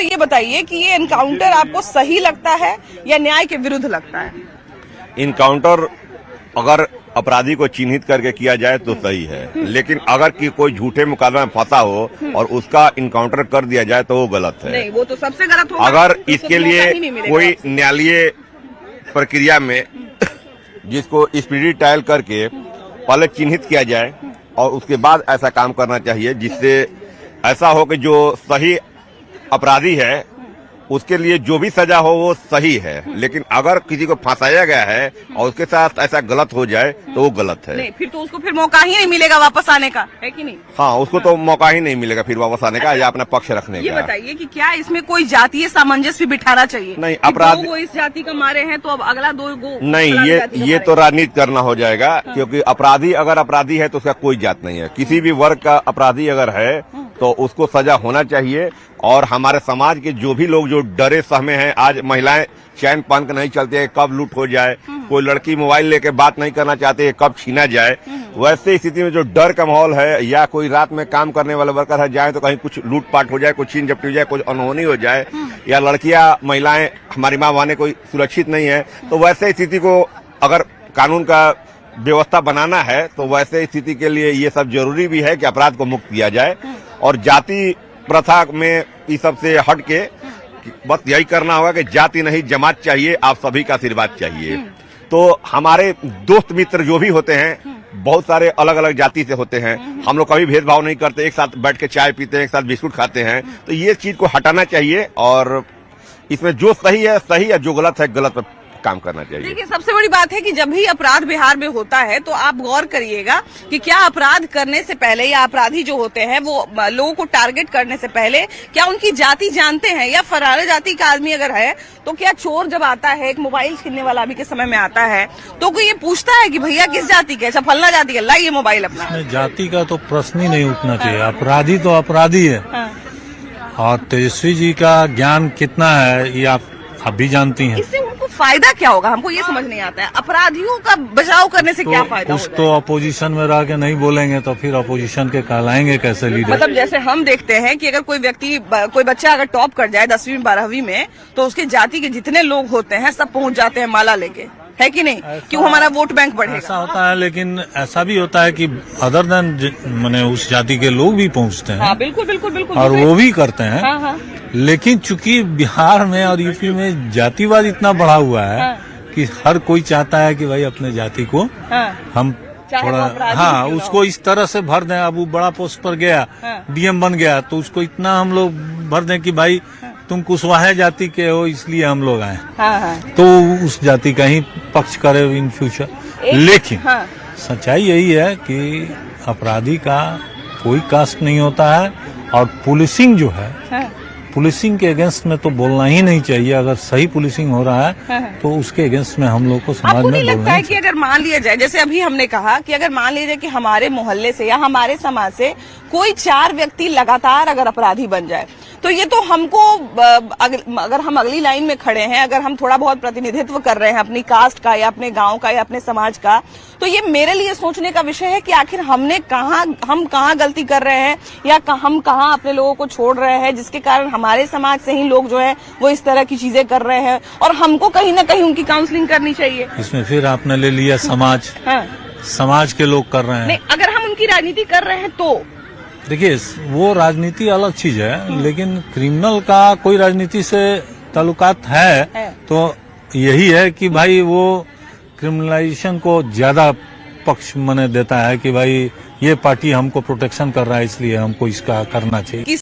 तो ये बताइए कि ये एनकाउंटर आपको सही लगता है या न्याय के विरुद्ध लगता है? इनकाउंटर अगर अपराधी को चिन्हित करके किया जाए तो सही है, लेकिन अगर कि कोई झूठे मुकदमे में फंसा हो और उसका इनकाउंटर कर दिया जाए तो वो गलत है। नहीं, वो तो सबसे गलत होगा। अगर इसके लिए कोई न्यायालयीय प्रक्रिया में जिसको स्पीडी ट्रायल करके पहले चिन्हित किया जाए और उसके बाद ऐसा काम करना चाहिए, जिससे ऐसा हो कि जो सही अपराधी है उसके लिए जो भी सजा हो वो सही है। लेकिन अगर किसी को फंसाया गया है और उसके साथ ऐसा गलत हो जाए तो वो गलत है। नहीं, फिर तो उसको फिर मौका ही नहीं मिलेगा वापस आने का, है कि नहीं? हाँ, उसको तो मौका ही नहीं मिलेगा फिर वापस आने का या अपना पक्ष रखने ये का। बताइए कि क्या इसमें कोई जातीय सामंजस्य बिठाना चाहिए? नहीं, अपराध वो इस जाति का मारे हैं तो अब अगला दो नहीं, ये तो राजनीति करना हो जाएगा। क्योंकि अपराधी अगर अपराधी है तो उसका कोई जात नहीं है। किसी भी वर्ग का अपराधी अगर है तो उसको सजा होना चाहिए। और हमारे समाज के जो भी लोग जो डरे सहमे हैं, आज महिलाएं चैन पान के नहीं चलते हैं कब लूट हो जाए, कोई लड़की मोबाइल लेके बात नहीं करना चाहते है कब छीना जाए, वैसे स्थिति में जो डर का माहौल है या कोई रात में काम करने वाले वर्कर है जाए तो कहीं कुछ लूटपाट हो जाए, कुछ छीन झपटी हो जाए, कुछ अनहोनी हो जाए, या लड़कियां महिलाएं हमारी माँ बहनें कोई सुरक्षित नहीं है, तो वैसे स्थिति को अगर कानून का व्यवस्था बनाना है तो वैसे स्थिति के लिए ये सब जरूरी भी है कि अपराध को मुक्त किया जाए। और जाति प्रथा में इस सब से हट के बस यही करना होगा कि जाति नहीं जमात चाहिए, आप सभी का आशीर्वाद चाहिए। तो हमारे दोस्त मित्र जो भी होते हैं बहुत सारे अलग अलग जाति से होते हैं, हम लोग कभी भेदभाव नहीं करते, एक साथ बैठ के चाय पीते हैं, एक साथ बिस्कुट खाते हैं। तो ये चीज को हटाना चाहिए और इसमें जो सही है जो गलत है गलत पर काम करना चाहिए। देखिए, सबसे बड़ी बात है कि जब भी अपराध बिहार में होता है तो आप गौर करिएगा कि क्या अपराध करने से पहले या अपराधी जो होते हैं वो लोगों को टारगेट करने से पहले क्या उनकी जाति जानते हैं, या फरार जाति का आदमी अगर है तो क्या चोर जब आता है, एक मोबाइल छीनने वाला अभी के समय में आता है तो कोई ये पूछता है कि भैया किस जाति के? अच्छा, फलना जाति का, लाइए मोबाइल अपना। जाति का तो प्रश्न ही नहीं उठना चाहिए। अपराधी तो अपराधी है। और तेजस्वी जी का ज्ञान कितना है ये आप भी जानती हैं। इससे उनको फायदा क्या होगा, हमको ये समझ नहीं आता है। अपराधियों का बचाव करने से क्या फायदा कुछ तो अपोजिशन में रह के नहीं बोलेंगे तो फिर अपोजिशन के कहलाएंगे कैसे लीडर? मतलब जैसे हम देखते हैं कि अगर कोई बच्चा अगर टॉप कर जाए 10वीं 12वीं में तो उसके जाति के जितने लोग होते हैं सब पहुंच जाते हैं माला लेके, है कि नहीं? क्यों? हमारा वोट बैंक बढ़ेगा। ऐसा होता है, लेकिन ऐसा भी होता है कि अदर देन माने उस जाति के लोग भी पहुंचते हैं। हाँ, बिल्कुल बिल्कुल बिल्कुल, और वो भी करते हैं। हाँ, हाँ। लेकिन चूंकि बिहार में और यूपी में जातिवाद इतना बढ़ा हुआ है कि हर कोई चाहता है कि भाई अपने जाति को हम थोड़ा उसको इस तरह से भर दें। अब वो बड़ा पोस्ट पर गया, डीएम बन गया, तो उसको इतना हम लोग भर दें कि भाई तुम कुशवाहा जाति के हो इसलिए हम लोग आए। तो उस जाति का ही पक्ष करे इन फ्यूचर। लेकिन सच्चाई यही है कि अपराधी का कोई कास्ट नहीं होता है। और पुलिसिंग जो है, पुलिसिंग के अगेंस्ट में तो बोलना ही नहीं चाहिए। अगर सही पुलिसिंग हो रहा है तो उसके अगेंस्ट में हम लोग को समाज में बोलना चाहिए। आपको नहीं लगता है कि अगर मान लिया जाए, जैसे अभी हमने कहा कि अगर मान लिया जाए कि हमारे मोहल्ले से या हमारे समाज से कोई 4 व्यक्ति लगातार अगर अपराधी बन जाए तो ये तो हमको अगर हम अगली लाइन में खड़े हैं, अगर हम थोड़ा बहुत प्रतिनिधित्व कर रहे हैं अपनी कास्ट का या अपने गांव का या अपने समाज का, तो ये मेरे लिए सोचने का विषय है कि आखिर हम कहाँ गलती कर रहे हैं या हम कहाँ अपने लोगों को छोड़ रहे हैं जिसके कारण हमारे समाज से ही लोग जो है वो इस तरह की चीजें कर रहे हैं और हमको कहीं ना कहीं उनकी काउंसलिंग करनी चाहिए। इसमें फिर आपने ले लिया समाज। समाज के लोग कर रहे हैं। नहीं, अगर हम उनकी राजनीति कर रहे हैं तो देखिए, वो राजनीति अलग चीज है, लेकिन क्रिमिनल का कोई राजनीति से ताल्लुकात है तो यही है कि भाई वो क्रिमिनलाइजेशन को ज्यादा पक्ष माने देता है कि भाई ये पार्टी हमको प्रोटेक्शन कर रहा है इसलिए हमको इसका करना चाहिए।